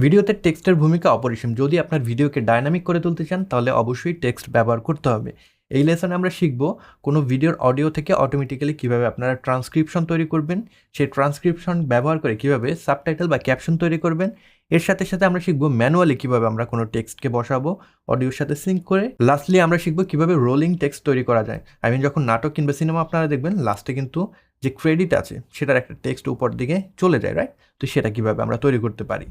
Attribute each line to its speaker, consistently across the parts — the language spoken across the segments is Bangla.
Speaker 1: ভিডিওতে টেক্সটের ভূমিকা অপরিসীম। যদি আপনার ভিডিওকে ডায়নামিক করে তুলতে চান তাহলে অবশ্যই টেক্সট ব্যবহার করতে হবে। এই লেসনে আমরা শিখব কোনো ভিডিওর অডিও থেকে অটোমেটিক্যালি কীভাবে আপনারা ট্রান্সক্রিপশন তৈরি করবেন, সেই ট্রান্সক্রিপশন ব্যবহার করে কীভাবে সাবটাইটেল বা ক্যাপশন তৈরি করবেন। এর সাথে সাথে আমরা শিখব ম্যানুয়ালি কীভাবে আমরা কোনো টেক্সটকে বসাবো অডিওর সাথে সিঙ্ক করে। লাস্টলি আমরা শিখব কীভাবে রোলিং টেক্সট তৈরি করা যায়। যখন নাটক কিংবা সিনেমা আপনারা দেখবেন লাস্টে কিন্তু যে ক্রেডিট আছে সেটার একটা টেক্সট উপর দিকে চলে যায়, রাইট? তো সেটা কীভাবে আমরা তৈরি করতে পারি।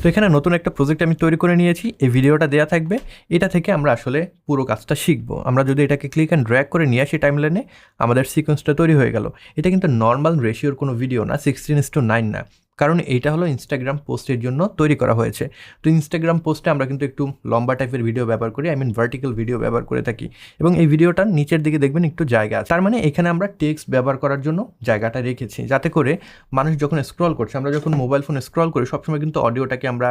Speaker 1: তো এখানে নতুন একটা প্রজেক্ট আমি তৈরি করে নিয়েছি, এই ভিডিওটা দেওয়া থাকবে। এটা থেকে আমরা আসলে পুরো কাজটা শিখবো। আমরা যদি এটাকে ক্লিক অ্যান্ড ড্র্যাগ করে নিয়ে আসি টাইমলাইনে, আমাদের সিকোয়েন্সটা তৈরি হয়ে গেল। এটা কিন্তু নর্মাল রেশিওর কোনো ভিডিও না, 16:9 না, কারণ এইটা হলো ইনস্টাগ্রাম পোস্টের জন্য তৈরি করা হয়েছে। তো ইনস্টাগ্রাম পোস্টে আমরা কিন্তু একটু লম্বা টাইপের ভিডিও ব্যবহার করি, ভার্টিক্যাল ভিডিও ব্যবহার করে থাকি, এবং এই ভিডিওটার নিচের দিকে দেখবেন একটু জায়গা আছে। তার মানে এখানে আমরা টেক্সট ব্যবহার করার জন্য জায়গাটা রেখেছি, যাতে করে মানুষ যখন স্ক্রল করছে, আমরা যখন মোবাইল ফোনে স্ক্রল করি সবসময় কিন্তু অডিওটাকে আমরা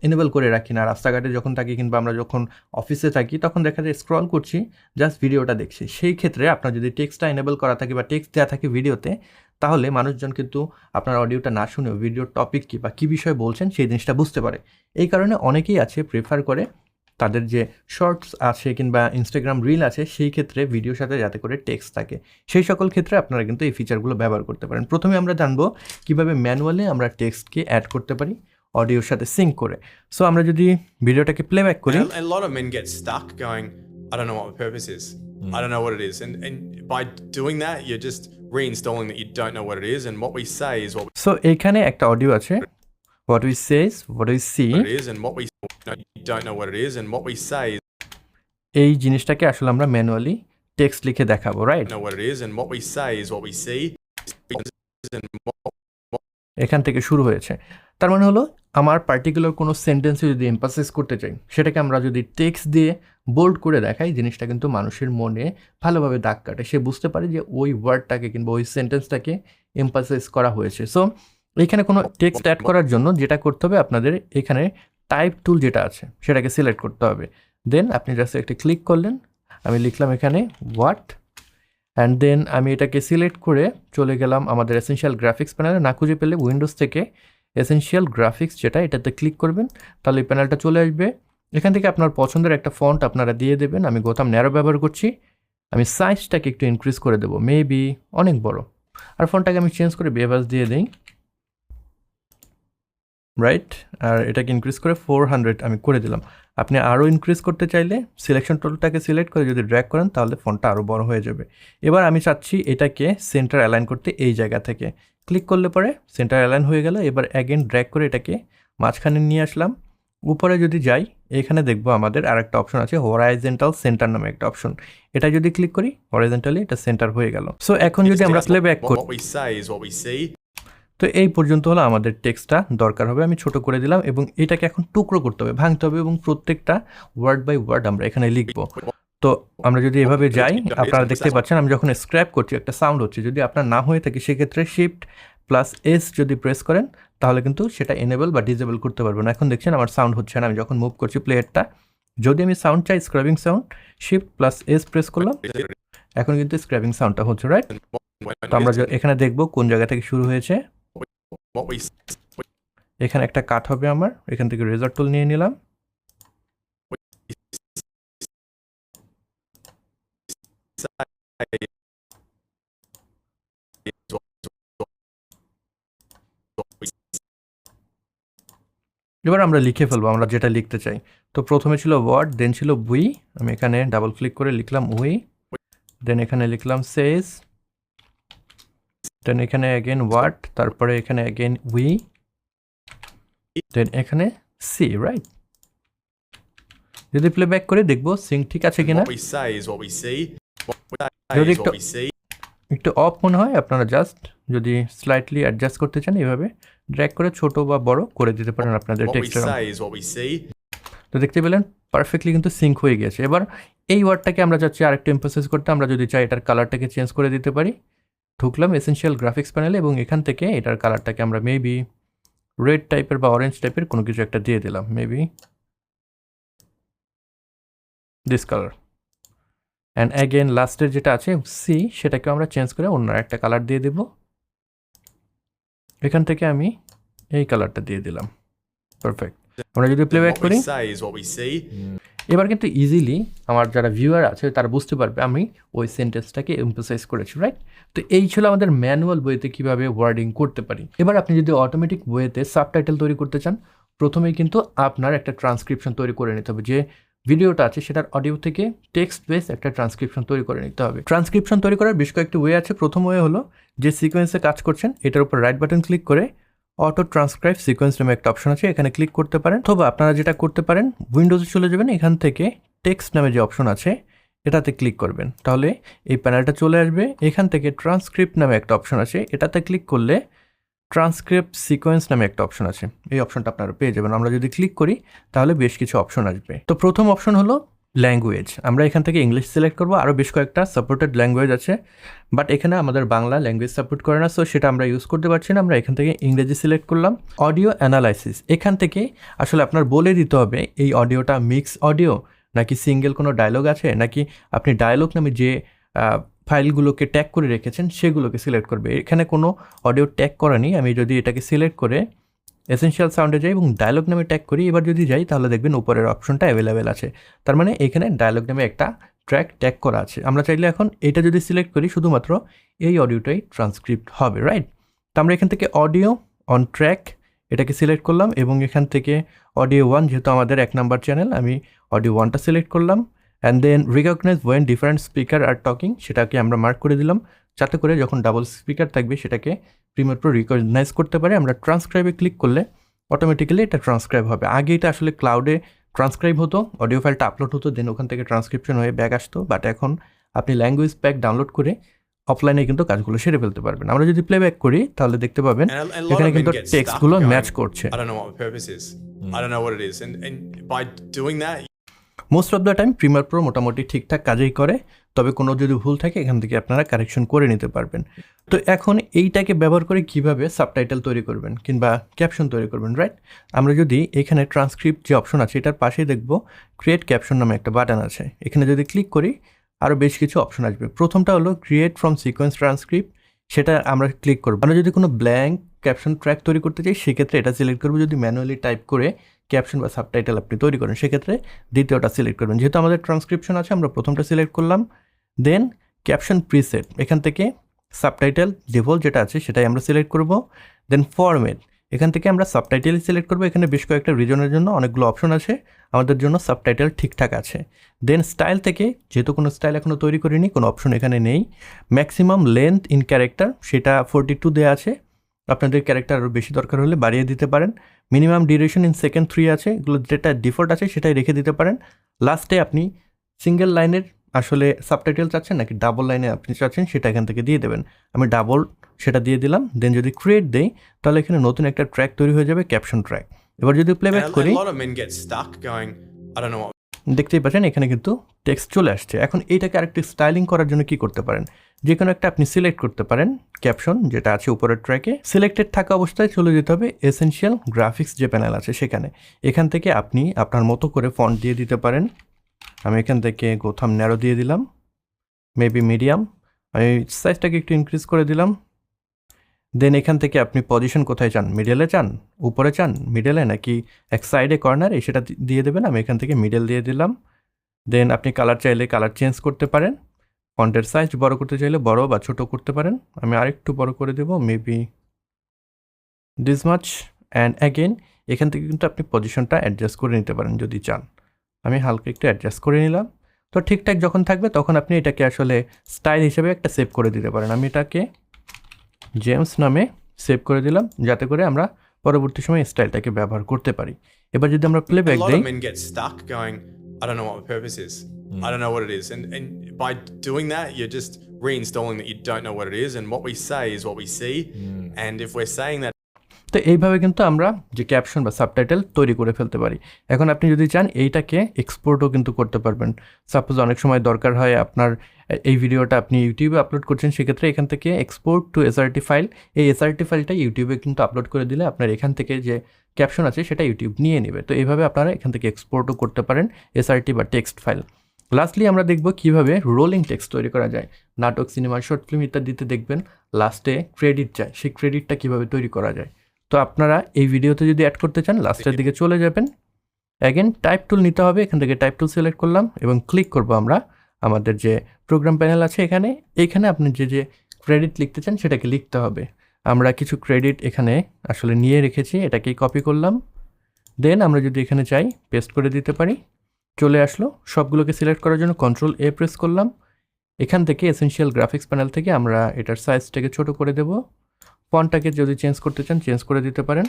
Speaker 1: এনেবল করে রাখি না। রাস্তাঘাটে যখন থাকি কিংবা আমরা যখন অফিসে থাকি তখন দেখা যায় স্ক্রল করছি, জাস্ট ভিডিওটা দেখছি। সেই ক্ষেত্রে আপনার যদি টেক্সটটা এনেবল করা থাকে বা টেক্সট দেওয়া থাকে ভিডিওতে, তাহলে মানুষজন কিন্তু আপনার অডিওটা না শুনেও ভিডিওর টপিক কী বা কী বিষয়ে বলছেন সেই জিনিসটা বুঝতে পারে। এই কারণে অনেকেই আছে প্রেফার করে তাদের যে শর্টস আছে কিংবা ইনস্টাগ্রাম রিল আছে সেই ক্ষেত্রে ভিডিওর সাথে যাতে করে টেক্সট থাকে, সেই সকল ক্ষেত্রে আপনারা কিন্তু এই ফিচারগুলো ব্যবহার করতে পারেন। প্রথমে আমরা জানবো কীভাবে ম্যানুয়ালি আমরা টেক্সটকে অ্যাড করতে পারি অডিওর সাথে সিঙ্ক করে। সো আমরা যদি ভিডিওটাকে প্লেব্যাক করি,
Speaker 2: And a lot of men get stuck going, I don't know what the purpose is. I don't know what it is. And by doing that, you're just reinstalling that you don't know what it is. And what we say is what
Speaker 1: so এইখানে একটা অডিও আছে, what we say is what we see,
Speaker 2: it is, and what we you don't know what it is. And what we say is
Speaker 1: এই জিনিসটাকে আসলে আমরা ম্যানুয়ালি টেক্সট লিখে দেখাবো, right?
Speaker 2: know what it is. And what we say is what we see. And
Speaker 1: এখান থেকে শুরু হয়েছে। তার মানে হলো আমার পার্টিকুলার কোনো সেন্টেন্সে যদি এমফাসাইজ করতে চাই, সেটাকে আমরা যদি টেক্সট দিয়ে বোল্ড করে দেখাই, জিনিসটা কিন্তু মানুষের মনে ভালোভাবে দাগ কাটে। সে বুঝতে পারে যে ওই ওয়ার্ডটাকে কিংবা ওই সেন্টেন্সটাকে এমফাসাইজ করা হয়েছে। সো এখানে কোনো টেক্সট অ্যাড করার জন্য যেটা করতে হবে, আপনাদের এখানে টাইপ টুল যেটা আছে সেটাকে সিলেক্ট করতে হবে। দেন আপনি জাস্ট একটা ক্লিক করলেন, আমি লিখলাম এখানে হোয়াট, অ্যান্ড দেন আমি এটাকে সিলেক্ট করে চলে গেলাম আমাদের এসেনশিয়াল গ্রাফিক্স প্যানেলে। না খুঁজে পেলে উইন্ডোজ থেকে এসেনশিয়াল গ্রাফিক্স যেটা, এটাতে ক্লিক করবেন, তাহলে এই প্যানেলটা চলে আসবে। এখান থেকে আপনার পছন্দের একটা ফন্ট আপনারা দিয়ে দেবেন। আমি গোথাম ন্যারো ব্যবহার করছি। আমি সাইজটাকে একটু ইনক্রিজ করে দেবো, মেবি অনেক বড়, আর ফন্টটাকে আমি চেঞ্জ করে বেভাস দিয়ে দিই, রাইট? আর এটাকে ইনক্রিজ করে 400 আমি করে দিলাম। আপনি আরও ইনক্রিজ করতে চাইলে সিলেকশন টুলটাকে সিলেক্ট করে যদি ড্র্যাগ করেন তাহলে ফন্টটা আরও বড় হয়ে যাবে। এবার আমি চাচ্ছি এটাকে সেন্টার অ্যালাইন করতে, এই জায়গা থেকে ক্লিক করলে পরে সেন্টার অ্যালাইন হয়ে গেল। এবার অ্যাগেন ড্র্যাগ করে এটাকে মাঝখানে নিয়ে আসলাম। উপরে যদি যাই, এখানে দেখবো আমাদের আরেকটা অপশন আছে, হরাইজেন্টাল সেন্টার নামে একটা অপশন। এটা যদি ক্লিক করি হরাইজেন্টালি এটা সেন্টার হয়ে গেল। সো এখন যদি আমরা প্লে ব্যাক করি,
Speaker 2: what we say is what we see.
Speaker 1: তো এই পর্যন্ত হলো আমাদের টেক্সটটা দরকার হবে। আমি ছোট করে দিলাম এবং এটাকে এখন টুকরো করতে হবে, ভাঙতে হবে, এবং প্রত্যেকটা ওয়ার্ড বাই ওয়ার্ড আমরা এখানে লিখব। তো আমরা যদি এভাবে যাই, আপনারা দেখতে পাচ্ছেন আমি যখন স্ক্র্যাপ করছি একটা সাউন্ড হচ্ছে। যদি আপনার না হয়ে থাকে সেক্ষেত্রে Shift+S যদি প্রেস করেন তাহলে কিন্তু সেটা এনেবল বা ডিজেবল করতে পারবেন। এখন দেখছেন আমার সাউন্ড হচ্ছে না। আমি যখন মুভ করছি প্লেয়ারটা, যদি আমি সাউন্ড চাই স্ক্র্যাবিং সাউন্ড, Shift+S প্রেস করলাম, এখন কিন্তু স্ক্র্যাবিং সাউন্ডটা হচ্ছে, রাইট? তো আমরা এখানে দেখব কোন জায়গা থেকে শুরু হয়েছে।
Speaker 2: What we
Speaker 1: এখানে একটা কাট হবে আমার, এখান থেকে রেজার টুল নিয়ে নিলাম। এবার আমরা লিখে ফেলবো আমরা যেটা লিখতে চাই। তো প্রথমে ছিল ওয়ার্ড, দেন ছিল উই, আমি এখানে ডাবল ক্লিক করে লিখলাম উই, দেন এখানে লিখলাম সেজ, দেন এখানে অ্যাগেন ওয়ার্ড, তারপরে এখানে অ্যাগেন উই, দেন এখানে সি, রাইট? যদি প্লে ব্যাক করে দেখবো সিঙ্ক ঠিক আছে কিনা।
Speaker 2: what we say is what we see. What we say
Speaker 1: যদি
Speaker 2: is what we see.
Speaker 1: একটু অফ মনে হয়, আপনারা জাস্ট যদি স্লাইটলি অ্যাডজাস্ট করতে চান এভাবে ড্র্যাগ করে ছোট বা বড় করে দিতে পারেন আপনাদের
Speaker 2: What we
Speaker 1: টেক্সটের।
Speaker 2: say is what we see.
Speaker 1: তো দেখতে পেলেন পারফেক্টলি কিন্তু সিঙ্ক হয়ে গেছে। এবার এই ওয়ার্ডটাকে আমরা চাচ্ছি আরেকটু এমফাসাইজ করতে, আমরা যদি চাই এটার কালারটাকে চেঞ্জ করে দিতে পারি। ঢুকলাম এসেনশিয়াল গ্রাফিক্স প্যানেলে এবং এখান থেকে এটার কালারটাকে আমরা মেবি রেড টাইপের বা অরেঞ্জ টাইপের কোনো কিছু একটা দিয়ে দিলাম, maybe this colour. And again লাস্টের যেটা আছে সি, সেটাকে আমরা চেঞ্জ করে অন্য একটা কালার দিয়ে দেব। এখান থেকে আমি এই কালারটা দিয়ে দিলাম। পারফেক্ট। আমরা যদি প্লেব্যাক
Speaker 2: What
Speaker 1: করি,
Speaker 2: we say is what we see.
Speaker 1: এবার কিন্তু ইজিলি আমার যারা ভিউয়ার আছে তারা বুঝতে পারবে আমি ওই সেন্টেন্সটাকে এমফাসাইজ করেছি, রাইট? তো এই ছিল আমাদের ম্যানুয়াল বইতে কিভাবে ওয়ার্ডিং করতে পারি। এবার আপনি যদি অটোমেটিক বইতে সাবটাইটেল তৈরি করতে চান, প্রথমেই কিন্তু আপনার একটা ট্রান্সক্রিপশন তৈরি করে নিতে হবে। যে ভিডিওটা আছে সেটার অডিও থেকে টেক্সট বেস একটা ট্রান্সক্রিপশন তৈরি করে নিতে হবে। ট্রান্সক্রিপশন তৈরি করার বেশ কয়েকটি ওয়ে আছে। প্রথম ওয়ে হলো যে সিকোয়েন্সে কাজ করছেন এটার উপর রাইট বাটন ক্লিক করে অটো ট্রান্সক্রাইব সিকোয়েন্স নামে একটা অপশন আছে, এখানে ক্লিক করতে পারেন। অথবা আপনারা যেটা করতে পারেন, উইন্ডোজে চলে যাবেন, এখান থেকে টেক্সট নামে যে অপশন আছে এটাতে ক্লিক করবেন, তাহলে এই প্যানেলটা চলে আসবে। এখান থেকে ট্রান্সক্রিপ্ট নামে একটা অপশন আছে, এটাতে ক্লিক করলে ট্রান্সক্রিপ্ট সিকোয়েন্স নামে একটা অপশন আছে, এই অপশনটা আপনারা পেয়ে যাবেন। আমরা যদি ক্লিক করি তাহলে বেশ কিছু অপশন আসবে। তো প্রথম অপশন হলো ল্যাঙ্গুয়েজ। আমরা এখান থেকে ইংলিশ সিলেক্ট করবো, আরও বেশ কয়েকটা সাপোর্টেড ল্যাঙ্গুয়েজ আছে, বাট এখানে আমাদের বাংলা ল্যাঙ্গুয়েজ সাপোর্ট করে না, সো সেটা আমরা ইউজ করতে পারছি না। আমরা এখান থেকে ইংরেজি সিলেক্ট করলাম। অডিও অ্যানালাইসিস, এখান থেকে আসলে আপনার বলে দিতে হবে এই অডিওটা মিক্স অডিও নাকি সিঙ্গেল কোনো ডায়লগ আছে, নাকি আপনি ডায়লগ নামে যে ফাইলগুলোকে ট্যাগ করে রেখেছেন সেগুলোকে সিলেক্ট করবে। এখানে কোনো অডিও ট্যাগ করা নেই। আমি যদি এটাকে সিলেক্ট করে এসেনশিয়াল সাউন্ডে যাই এবং ডায়লগ নামে ট্যাগ করি, এবার যদি যাই তাহলে দেখবেন উপরের অপশনটা অ্যাভেলেবেল আছে, তার মানে এখানে ডায়লগ নামে একটা ট্র্যাক ট্যাগ করা আছে। আমরা চাইলে এখন এটা যদি সিলেক্ট করি শুধুমাত্র এই অডিওটাই ট্রান্সক্রিপ্ট হবে, রাইট? তো আমরা এখান থেকে অডিও অন ট্র্যাক এটাকে সিলেক্ট করলাম এবং এখান থেকে অডিও 1, যেহেতু আমাদের 1 নাম্বার চ্যানেল, আমি অডিও 1টা সিলেক্ট করলাম। And then recognise when different speaker are talking, সেটাকে আমরা মার্ক করে দিলাম, যাতে করে যখন ডাবল স্পিকার থাকবে সেটাকে প্রিমিয়ার প্রো রিকগনাইজ করতে পারে। আমরা ট্রান্সক্রাইবে ক্লিক করলে অটোমেটিক্যালি এটা ট্রান্সক্রাইব হবে। আগে এটা আসলে ক্লাউডে ট্রান্সক্রাইব হতো, অডিও ফাইলটা আপলোড হতো, দেন ওখান থেকে ট্রান্সক্রিপশন হয়ে ব্যাক আসতো, বাট এখন আপনি ল্যাঙ্গুয়েজ প্যাক ডাউনলোড করে অফলাইনে কিন্তু কাজগুলো সেরে ফেলতে পারবেন। আমরা যদি প্লেব্যাক করি তাহলে দেখতে পাবেন
Speaker 2: And a lot
Speaker 1: এখানে
Speaker 2: of
Speaker 1: কিন্তু
Speaker 2: men get
Speaker 1: টেক্সটগুলো
Speaker 2: stuck
Speaker 1: match
Speaker 2: going,
Speaker 1: করছে।
Speaker 2: I don't know what the purpose is. I don't know what it is. And by doing that,
Speaker 1: most of the time Premiere Pro মোটামুটি ঠিকঠাক কাজেই করে, তবে কোনো যদি ভুল থাকে এখান থেকে আপনারা কারেকশন করে নিতে পারবেন। তো এখন এইটাকে ব্যবহার করে কিভাবে সাবটাইটেল তৈরি করবেন কিংবা ক্যাপশন তৈরি করবেন, রাইট? আমরা যদি এখানে ট্রান্সক্রিপ্ট যে অপশন আছে এটার পাশেই দেখব ক্রিয়েট ক্যাপশন নামে একটা বাটন আছে, এখানে যদি ক্লিক করি আরও বেশ কিছু অপশন আসবে। প্রথমটা হলো ক্রিয়েট ফ্রম সিকোয়েন্স ট্রান্সক্রিপ্ট, সেটা আমরা ক্লিক করব। আমরা যদি কোনো ব্ল্যাঙ্ক ক্যাপশন ট্র্যাক তৈরি করতে চাই সেক্ষেত্রে এটা সিলেক্ট করবো। যদি ম্যানুয়ালি টাইপ করে ক্যাপশন বা সাবটাইটেল আপনি তৈরি করেন সেক্ষেত্রে দ্বিতীয়টা সিলেক্ট করবেন। যেহেতু আমাদের ট্রান্সক্রিপশন আছে আমরা প্রথমটা সিলেক্ট করলাম। দেন ক্যাপশন প্রিসেট, এখান থেকে সাবটাইটেল ডিফল্ট যেটা আছে সেটাই আমরা সিলেক্ট করব। দেন ফরম্যাট, এখান থেকে আমরা সাবটাইটেল সিলেক্ট করব। এখানে বেশ কয়েকটা রিজনের জন্য অনেকগুলো অপশন আছে, আমাদের জন্য সাবটাইটেল ঠিকঠাক আছে। দেন স্টাইল থেকে, যেহেতু কোনো স্টাইল এখনও তৈরি করিনি, কোনো অপশন এখানে নেই। ম্যাক্সিমাম লেন্থ ইন ক্যারেক্টার সেটা 42 দেওয়া আছে, আপনাদের ক্যারেক্টার আরও বেশি দরকার হলে বাড়িয়ে দিতে পারেন। মিনিমাম ডিউরেশন ইন সেকেন্ড 3 আছে, এগুলো যেটা ডিফল্ট আছে সেটাই রেখে দিতে পারেন। লাস্টে আপনি সিঙ্গেল লাইনের আসলে সাবটাইটেল চাচ্ছেন নাকি ডাবল লাইনে আপনি চাচ্ছেন সেটা এখান থেকে দিয়ে দেবেন। আমি ডাবল সেটা দিয়ে দিলাম। দেন যদি ক্রিয়েট দেই তাহলে এখানে নতুন একটা ট্র্যাক তৈরি হয়ে যাবে, ক্যাপশন ট্র্যাক। এবার যদি প্লেব্যাক
Speaker 2: and
Speaker 1: করি
Speaker 2: a lot of men get stuck going, I don't know what.
Speaker 1: দেখতেই পাচ্ছেন এখানে কিন্তু টেক্সট চলে আসছে। এখন এইটাকে আরেকটু স্টাইলিং করার জন্য কি করতে পারেন, যে কোনো একটা আপনি সিলেক্ট করতে পারেন ক্যাপশন যেটা আছে উপরের ট্র্যাকে। সিলেক্টেড থাকা অবস্থায় চলে যেতে হবে এসেনশিয়াল গ্রাফিক্স যে প্যানেল আছে সেখানে। এখান থেকে আপনি আপনার মতো করে ফন্ট দিয়ে দিতে পারেন। আমি এখান থেকে গোথাম ন্যারো দিয়ে দিলাম, মেবি মিডিয়াম। আমি সাইজটাকে একটু ইনক্রিজ করে দিলাম। দেন এখান থেকে আপনি পজিশন কোথায় চান, মিডলে চান, উপরে চান, মিডলে নাকি এক সাইডে কর্নারে, সেটা দিয়ে দেবেন। আমি এখান থেকে মিডল দিয়ে দিলাম। দেন আপনি কালার চাইলে কালার চেঞ্জ করতে পারেন, ফন্টের সাইজ বড় করতে চাইলে বড় বা ছোট করতে পারেন। আমি আরেকটু বড় করে দেব, maybe this much. And again এখান থেকে কিন্তু আপনি পজিশনটা অ্যাডজাস্ট করে নিতে পারেন যদি চান। আমি হালকা একটু অ্যাডজাস্ট করে নিলাম। তো ঠিকঠাক যখন থাকবে তখন আপনি এটাকে আসলে স্টাইল হিসেবে একটা সেভ করে দিতে পারেন। আমি এটাকে জেমস নামে সেভ করে দিলাম, যাতে করে আমরা পরবর্তী সময় স্টাইলটাকে ব্যবহার করতে পারি। এবার যদি আমরা
Speaker 2: A
Speaker 1: প্লেব্যাক
Speaker 2: lot
Speaker 1: দিই,
Speaker 2: of men get stuck going, I don't know what the purpose is. I don't know what it is. And by doing that, you're just reinstalling that you don't know what it is. And what we say is what we see. And if we're saying that,
Speaker 1: তো এইভাবে কিন্তু আমরা যে ক্যাপশন বা সাবটাইটেল তৈরি করে ফেলতে পারি। এখন আপনি যদি চান এইটাকে এক্সপোর্টও কিন্তু করতে পারবেন। সাপোজ অনেক সময় দরকার হয় আপনার এই ভিডিওটা আপনি ইউটিউবে আপলোড করছেন, সেক্ষেত্রে এখান থেকে এক্সপোর্ট টু এসআরটি ফাইল, এই এসআরটি ফাইলটা ইউটিউবে কিন্তু আপলোড করে দিলে আপনার এখান থেকে যে ক্যাপশন আছে সেটা ইউটিউব নিয়ে নেবে। তো এইভাবে আপনারা এখান থেকে এক্সপোর্টও করতে পারেন এসআরটি বা টেক্সট ফাইল। লাস্টলি আমরা দেখব কিভাবে রোলিং টেক্সট তৈরি করা যায়। নাটক, সিনেমা, শর্ট ফিল্ম ইত্যাদিতে দেখবেন লাস্টে ক্রেডিট যায়, সেই ক্রেডিটটা কিভাবে তৈরি করা যায়। তো আপনারা এই ভিডিওতে যদি অ্যাড করতে চান লাস্টের দিকে চলে যাবেন, অ্যাগেন টাইপ টুল নিতে হবে, এখান থেকে টাইপ টুল সিলেক্ট করলাম এবং ক্লিক করব আমরা আমাদের যে প্রোগ্রাম প্যানেল আছে এইখানে আপনি যে ক্রেডিট লিখতে চান সেটাকে লিখতে হবে। আমরা কিছু ক্রেডিট এখানে আসলে নিয়ে রেখেছি, এটাকেই কপি করলাম। দেন আমরা যদি এখানে চাই পেস্ট করে দিতে পারি, চলে আসলো। সবগুলোকে সিলেক্ট করার জন্য Ctrl+A প্রেস করলাম। এখান থেকে এসেনশিয়াল গ্রাফিক্স প্যানেল থেকে আমরা এটার সাইজটাকে ছোট করে দেব। ফন্টটাকে যদি চেঞ্জ করতে চান চেঞ্জ করে দিতে পারেন।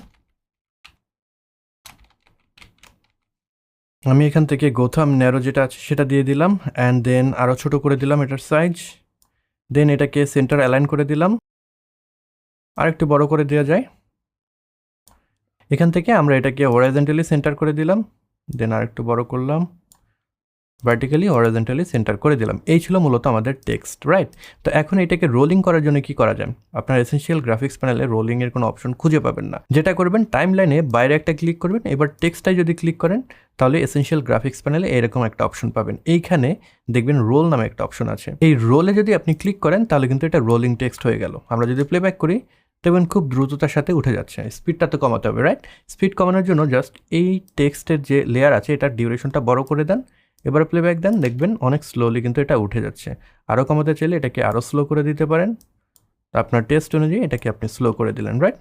Speaker 1: আমি এখান থেকে গোথাম ন্যারো যেটা আছে সেটা দিয়ে দিলাম, অ্যান্ড দেন আরও ছোট করে দিলাম এটার সাইজ। দেন এটাকে সেন্টার অ্যালাইন করে দিলাম, আর একটু বড় করে দেওয়া যায়। এখান থেকে আমরা এটাকে হরাইজন্টালি সেন্টার করে দিলাম, দেন আর একটু বড় করলাম, ভার্টিক্যালি হরাইজন্টালি সেন্টার করে দিলাম। এই ছিল মূলত আমাদের টেক্সট, রাইট? তো এখন এটাকে রোলিং করার জন্য কি করা যায়? আপনার এসেনশিয়াল গ্রাফিক্স প্যানেলে রোলিংয়ের কোনো অপশন খুঁজে পাবেন না। যেটা করবেন, টাইম লাইনে বাইরে একটা ক্লিক করবেন, এবার টেক্সটটাই যদি ক্লিক করেন তাহলে এসেনশিয়াল গ্রাফিক্স প্যানেলে এরকম একটা অপশন পাবেন। এইখানে দেখবেন রোল নামে একটা অপশন আছে। এই রোলে যদি আপনি ক্লিক করেন তাহলে কিন্তু এটা রোলিং টেক্সট হয়ে গেল। আমরা যদি প্লেব্যাক করি দেখবেন খুব দ্রুততার সাথে উঠে যাচ্ছে। স্পিডটা তো কমাতে হবে, রাইট? স্পিড কমানোর জন্য জাস্ট এই টেক্সটের যে লেয়ার আছে এটার ডিউরেশনটা বড় করে দেন, এবারে প্লেব্যাক দেন, দেখবেন অনেক স্লোলি কিন্তু এটা উঠে যাচ্ছে। আরও কমাতে চাইলে এটাকে আরও স্লো করে দিতে পারেন। আপনার টেস্ট অনুযায়ী এটাকে আপনি স্লো করে দিলেন, রাইট?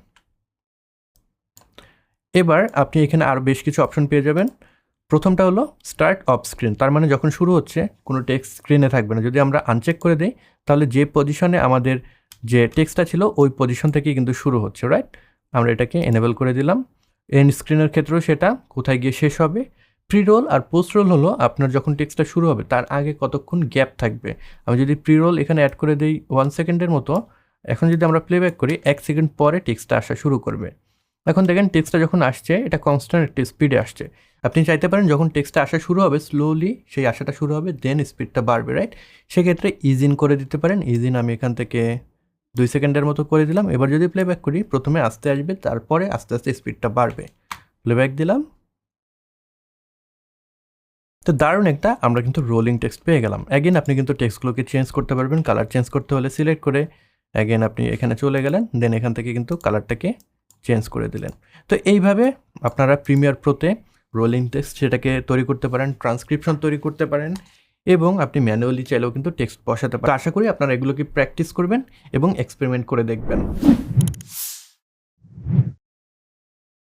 Speaker 1: এবার আপনি এখানে আরও বেশ কিছু অপশন পেয়ে যাবেন। প্রথমটা হলো স্টার্ট অফ স্ক্রিন, তার মানে যখন শুরু হচ্ছে কোনো টেক্সট স্ক্রিনে থাকবে না। যদি আমরা আনচেক করে দিই তাহলে যে পজিশনে আমাদের যে টেক্সটটা ছিল ওই পজিশন থেকেই কিন্তু শুরু হচ্ছে, রাইট? আমরা এটাকে এনেবল করে দিলাম। এন্ড স্ক্রিনের ক্ষেত্রেও সেটা কোথায় গিয়ে শেষ হবে। প্রি রোল আর পোস্ট রোল হলো আপনার যখন টেক্সটটা শুরু হবে তার আগে কতক্ষণ গ্যাপ থাকবে। আমি যদি প্রি রোল এখানে অ্যাড করে দিই 1 সেকেন্ডের মতো, এখন যদি আমরা প্লেব্যাক করি 1 সেকেন্ড পরে টেক্সটটা আসা শুরু করবে। এখন দেখেন টেক্সটটা যখন আসছে এটা কনস্ট্যান্ট একটা স্পিডে আসছে। আপনি চাইতে পারেন যখন টেক্সটটা আসা শুরু হবে স্লোলি সেই আসাটা শুরু হবে, দেন স্পিডটা বাড়বে, রাইট? সেক্ষেত্রে ইজিন করে দিতে পারেন। ইজিন আমি এখান থেকে 2 সেকেন্ডের মতো করে দিলাম। এবার যদি প্লেব্যাক করি প্রথমে আস্তে আসবে, তারপরে আস্তে আস্তে স্পিডটা বাড়বে। প্লেব্যাক দিলাম। তো দারুণ একটা আমরা কিন্তু রোলিং টেক্সট পেয়ে গেলাম। অ্যাগেন আপনি কিন্তু টেক্সটগুলোকে চেঞ্জ করতে পারবেন। কালার চেঞ্জ করতে হলে সিলেক্ট করে অ্যাগেন আপনি এখানে চলে গেলেন, দেন এখান থেকে কিন্তু কালারটাকে চেঞ্জ করে দিলেন। তো এইভাবে আপনারা প্রিমিয়ার প্রোতে রোলিং টেক্সট সেটাকে তৈরি করতে পারেন, ট্রান্সক্রিপশন তৈরি করতে পারেন, এবং আপনি ম্যানুয়ালি চাইলেও কিন্তু টেক্সট বসাতে পারেন। আশা করি আপনারা এগুলোকে প্র্যাকটিস করবেন এবং এক্সপেরিমেন্ট করে দেখবেন।